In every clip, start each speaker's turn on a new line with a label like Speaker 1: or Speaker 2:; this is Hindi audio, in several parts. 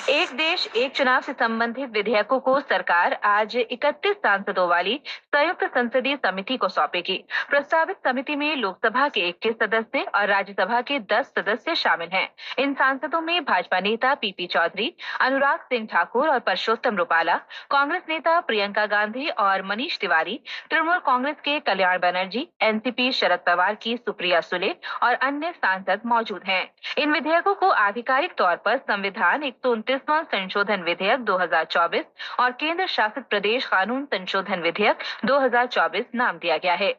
Speaker 1: एक देश एक चुनाव से संबंधित विधेयकों को सरकार आज 31 सांसदों वाली संयुक्त संसदीय समिति को सौंपेगी। प्रस्तावित समिति में लोकसभा के 21 सदस्य और राज्यसभा के 10 सदस्य शामिल हैं। इन सांसदों में भाजपा नेता पीपी चौधरी, अनुराग सिंह ठाकुर और परषोत्तम रुपाला, कांग्रेस नेता प्रियंका गांधी और मनीष तिवारी, तृणमूल कांग्रेस के कल्याण बनर्जी, एनसीपी शरद पवार की सुप्रिया सुले और अन्य सांसद मौजूद हैं। इन विधेयकों को आधिकारिक तौर पर संविधान 129वां संशोधन विधेयक 2024 और केंद्र शासित प्रदेश कानून संशोधन विधेयक 2024 नाम दिया गया है।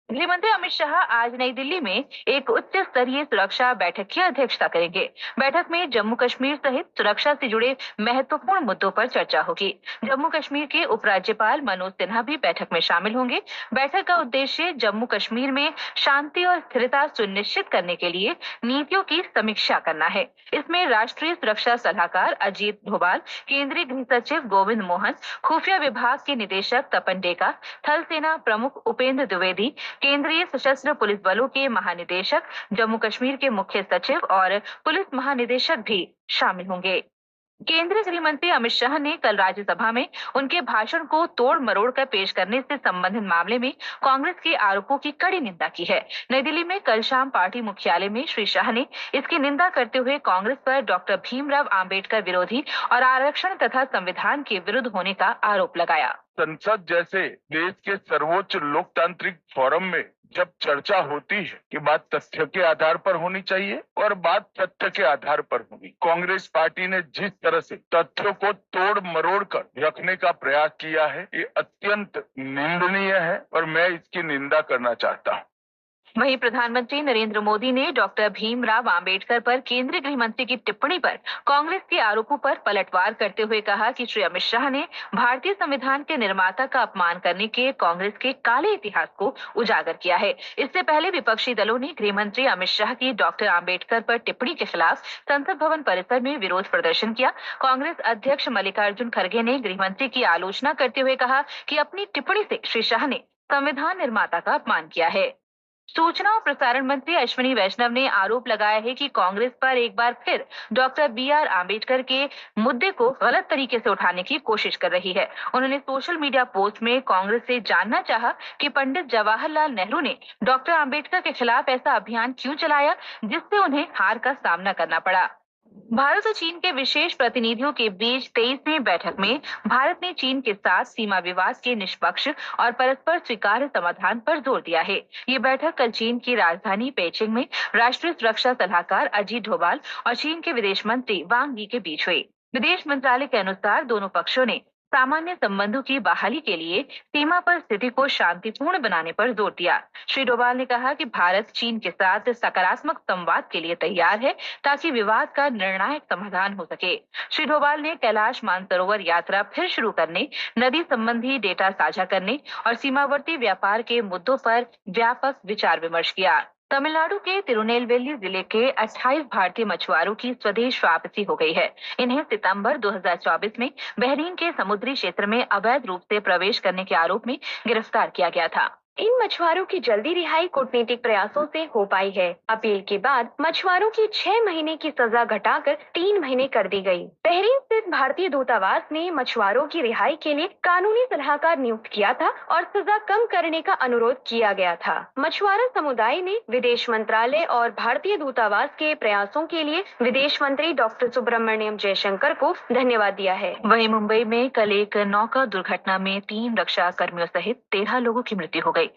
Speaker 1: गृह मंत्री अमित शाह आज नई दिल्ली में एक उच्च स्तरीय सुरक्षा बैठक की अध्यक्षता करेंगे। बैठक में जम्मू कश्मीर सहित सुरक्षा से जुड़े महत्वपूर्ण मुद्दों पर चर्चा होगी। जम्मू कश्मीर के उपराज्यपाल मनोज सिन्हा भी बैठक में शामिल होंगे। बैठक का उद्देश्य जम्मू कश्मीर में शांति और स्थिरता सुनिश्चित करने के लिए नीतियों की समीक्षा करना है। इसमें राष्ट्रीय सुरक्षा सलाहकार अजीत डोभाल, केंद्रीय गृह सचिव गोविंद मोहन, खुफिया विभाग के निदेशक तपन डेका, थल सेना प्रमुख उपेंद्र द्विवेदी, केंद्रीय सशस्त्र पुलिस बलों के महानिदेशक, जम्मू कश्मीर के मुख्य सचिव और पुलिस महानिदेशक भी शामिल होंगे। केंद्रीय गृह मंत्री अमित शाह ने कल राज्यसभा में उनके भाषण को तोड़ मरोड़ कर पेश करने से संबंधित मामले में कांग्रेस के आरोपों की कड़ी निंदा की है। नई दिल्ली में कल शाम पार्टी मुख्यालय में श्री शाह ने इसकी निंदा करते हुए कांग्रेस पर डॉक्टर भीमराव आम्बेडकर विरोधी और आरक्षण तथा संविधान के विरुद्ध होने का आरोप लगाया।
Speaker 2: संसद जैसे देश के सर्वोच्च लोकतांत्रिक फोरम में जब चर्चा होती है कि बात तथ्य के आधार पर होनी चाहिए और बात तथ्य के आधार पर होगी। कांग्रेस पार्टी ने जिस तरह से तथ्यों को तोड़ मरोड़ कर रखने का प्रयास किया है, ये अत्यंत निंदनीय है और मैं इसकी निंदा करना चाहता हूँ।
Speaker 1: वहीं प्रधानमंत्री नरेंद्र मोदी ने डॉक्टर भीमराव आम्बेडकर पर केंद्रीय गृह मंत्री की टिप्पणी पर कांग्रेस के आरोपों पर पलटवार करते हुए कहा कि श्री अमित शाह ने भारतीय संविधान के निर्माता का अपमान करने के कांग्रेस के काले इतिहास को उजागर किया है। इससे पहले विपक्षी दलों ने गृह मंत्री अमित शाह की डॉक्टर आम्बेडकर पर टिप्पणी के खिलाफ संसद भवन परिसर में विरोध प्रदर्शन किया। कांग्रेस अध्यक्ष मल्लिकार्जुन खड़गे ने गृह मंत्री की आलोचना करते हुए कहा कि अपनी टिप्पणी से श्री शाह ने संविधान निर्माता का अपमान किया है। सूचना और प्रसारण मंत्री अश्विनी वैष्णव ने आरोप लगाया है कि कांग्रेस पर एक बार फिर डॉक्टर बी.आर. आम्बेडकर के मुद्दे को गलत तरीके से उठाने की कोशिश कर रही है। उन्होंने सोशल मीडिया पोस्ट में कांग्रेस से जानना चाहा कि पंडित जवाहरलाल नेहरू ने डॉक्टर आम्बेडकर के खिलाफ ऐसा अभियान क्यों चलाया जिससे उन्हें हार का सामना करना पड़ा। भारत और चीन के विशेष प्रतिनिधियों के बीच 23वीं बैठक में भारत ने चीन के साथ सीमा विवाद के निष्पक्ष और परस्पर स्वीकार्य समाधान पर जोर दिया है। ये बैठक कल चीन की राजधानी पेइचिंग में राष्ट्रीय सुरक्षा सलाहकार अजीत डोभाल और चीन के विदेश मंत्री वांग यी के बीच हुई। विदेश मंत्रालय के अनुसार दोनों पक्षों ने सामान्य संबंधों की बहाली के लिए सीमा पर स्थिति को शांतिपूर्ण बनाने पर जोर दिया। श्री डोभाल ने कहा कि भारत चीन के साथ सकारात्मक संवाद के लिए तैयार है ताकि विवाद का निर्णायक समाधान हो सके। श्री डोभाल ने कैलाश मानसरोवर यात्रा फिर शुरू करने, नदी संबंधी डेटा साझा करने और सीमावर्ती व्यापार के मुद्दों पर व्यापक विचार विमर्श किया। तमिलनाडु के तिरुनेलवेली जिले के 28 भारतीय मछुआरों की स्वदेश वापसी हो गई है। इन्हें सितंबर 2024 में बहरीन के समुद्री क्षेत्र में अवैध रूप से प्रवेश करने के आरोप में गिरफ्तार किया गया था। इन मछुआरों की जल्दी रिहाई कूटनीतिक प्रयासों से हो पाई है। अपील के बाद मछुआरों की 6 महीने की सजा घटाकर 3 महीने कर दी गई। बहरीन स्थित भारतीय दूतावास ने मछुआरों की रिहाई के लिए कानूनी सलाहकार नियुक्त किया था और सजा कम करने का अनुरोध किया गया था। मछुआरा समुदाय ने विदेश मंत्रालय और भारतीय दूतावास के प्रयासों के लिए विदेश मंत्री डॉक्टर सुब्रमण्यम जयशंकर को धन्यवाद दिया है। वहीं मुंबई में कल एक नौका दुर्घटना में 3 रक्षा कर्मियों सहित 13 लोगों की मृत्यु हो गई।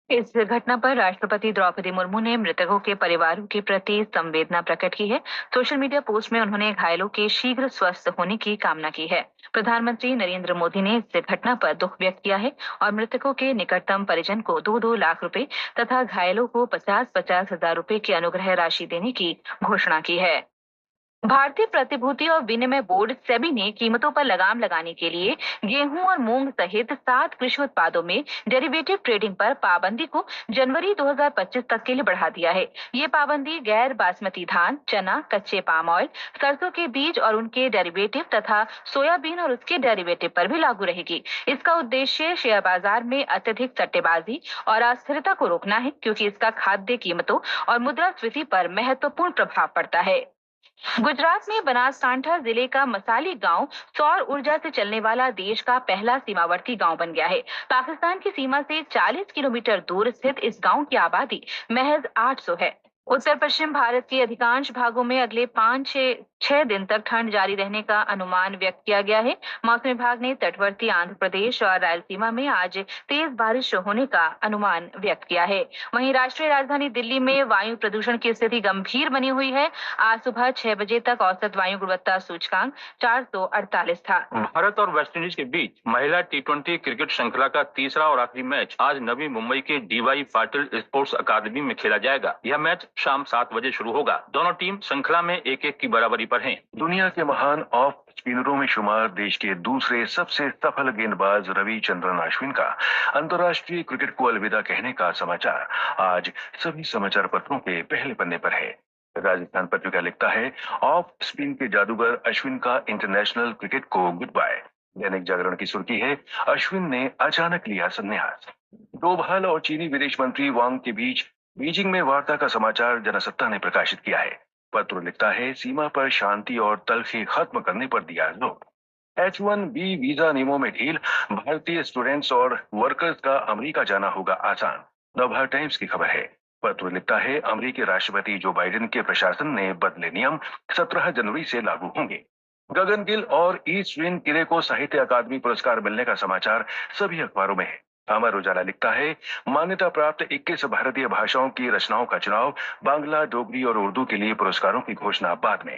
Speaker 1: इस घटना पर राष्ट्रपति द्रौपदी मुर्मू ने मृतकों के परिवारों के प्रति संवेदना प्रकट की है। सोशल मीडिया पोस्ट में उन्होंने घायलों के शीघ्र स्वस्थ होने की कामना की है। प्रधानमंत्री नरेंद्र मोदी ने इस घटना पर दुख व्यक्त किया है और मृतकों के निकटतम परिजन को 2-2 लाख रुपए तथा घायलों को 50-50 हजार रुपए की अनुग्रह राशि देने की घोषणा की है। भारतीय प्रतिभूति और विनिमय बोर्ड सेबी ने कीमतों पर लगाम लगाने के लिए गेहूं और मूंग सहित 7 कृषि उत्पादों में डेरिवेटिव ट्रेडिंग पर पाबंदी को जनवरी 2025 तक के लिए बढ़ा दिया है। ये पाबंदी गैर बासमती धान, चना, कच्चे पाम ऑयल, सरसों के बीज और उनके डेरिवेटिव तथा सोयाबीन और उसके डेरिवेटिव पर भी लागू रहेगी। इसका उद्देश्य शेयर बाजार में अत्यधिक सट्टेबाजी और अस्थिरता को रोकना है, क्योंकि इसका खाद्य कीमतों और मुद्रास्फीति पर महत्वपूर्ण प्रभाव पड़ता है। गुजरात में बनासकांठा जिले का मसाली गांव सौर ऊर्जा से चलने वाला देश का पहला सीमावर्ती गांव बन गया है। पाकिस्तान की सीमा से 40 किलोमीटर दूर स्थित इस गांव की आबादी महज 800 है। उत्तर पश्चिम भारत के अधिकांश भागों में अगले 5 से 6 दिन तक ठंड जारी रहने का अनुमान व्यक्त किया गया है। मौसम विभाग ने तटवर्ती आंध्र प्रदेश और रायलसीमा में आज तेज बारिश होने का अनुमान व्यक्त किया है। वहीं राष्ट्रीय राजधानी दिल्ली में वायु प्रदूषण की स्थिति गंभीर बनी हुई है। आज सुबह 6 बजे तक औसत वायु गुणवत्ता सूचकांक 448 था।
Speaker 3: भारत और वेस्टइंडीज के बीच महिला T20 क्रिकेट श्रृंखला का तीसरा और आखिरी मैच आज नवी मुंबई के DY पाटिल स्पोर्ट्स अकादमी में खेला जाएगा। यह मैच शाम 7 बजे शुरू होगा। दोनों टीम श्रृंखला में 1-1 की बराबरी पर हैं।
Speaker 4: दुनिया के महान ऑफ स्पिनरों में शुमार देश के दूसरे सबसे सफल गेंदबाज रविचंद्रन अश्विन का अंतर्राष्ट्रीय क्रिकेट को अलविदा कहने का समाचार आज सभी समाचार पत्रों के पहले पन्ने पर है। राजस्थान पत्रिका लिखता है, ऑफ स्पिन के जादूगर अश्विन का इंटरनेशनल क्रिकेट को गुड बाय। दैनिक जागरण की सुर्खी है, अश्विन ने अचानक लिया संन्यास। डोभाल और चीनी विदेश मंत्री वांग के बीच बीजिंग में वार्ता का समाचार जनसत्ता ने प्रकाशित किया है। पत्र लिखता है, सीमा पर शांति और तल्खी खत्म करने पर दिया जोर। H1B वीजा नियमों में ढील, भारतीय स्टूडेंट्स और वर्कर्स का अमेरिका जाना होगा आसान। नवभारत टाइम्स की खबर है। पत्र लिखता है, अमेरिकी राष्ट्रपति जो बाइडेन के प्रशासन ने बदले नियम, 17 जनवरी से लागू होंगे। गगन गिल और ई श्रीन किरे को साहित्य अकादमी पुरस्कार मिलने का समाचार सभी अखबारों में है। अमर उजाला लिखता है, मान्यता प्राप्त 21 भारतीय भाषाओं की रचनाओं का चुनाव, बांग्ला, डोगरी और उर्दू के लिए पुरस्कारों की घोषणा बाद में।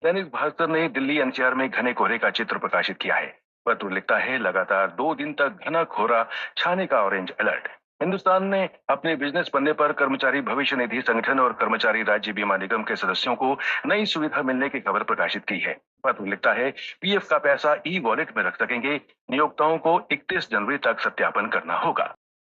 Speaker 4: दैनिक भास्कर ने दिल्ली NCR में घने कोहरे का चित्र प्रकाशित किया है। पत्र लिखता है, लगातार 2 दिन तक घना कोहरा छाने का ऑरेंज अलर्ट। हिंदुस्तान ने अपने बिजनेस पन्ने पर कर्मचारी भविष्य निधि संगठन और कर्मचारी राज्य बीमा निगम के सदस्यों को नई सुविधा मिलने की खबर प्रकाशित की है। पत्र लिखता है, PF का पैसा ई वॉलेट में रख सकेंगे, नियोक्ताओं को 31 जनवरी तक सत्यापन करना होगा।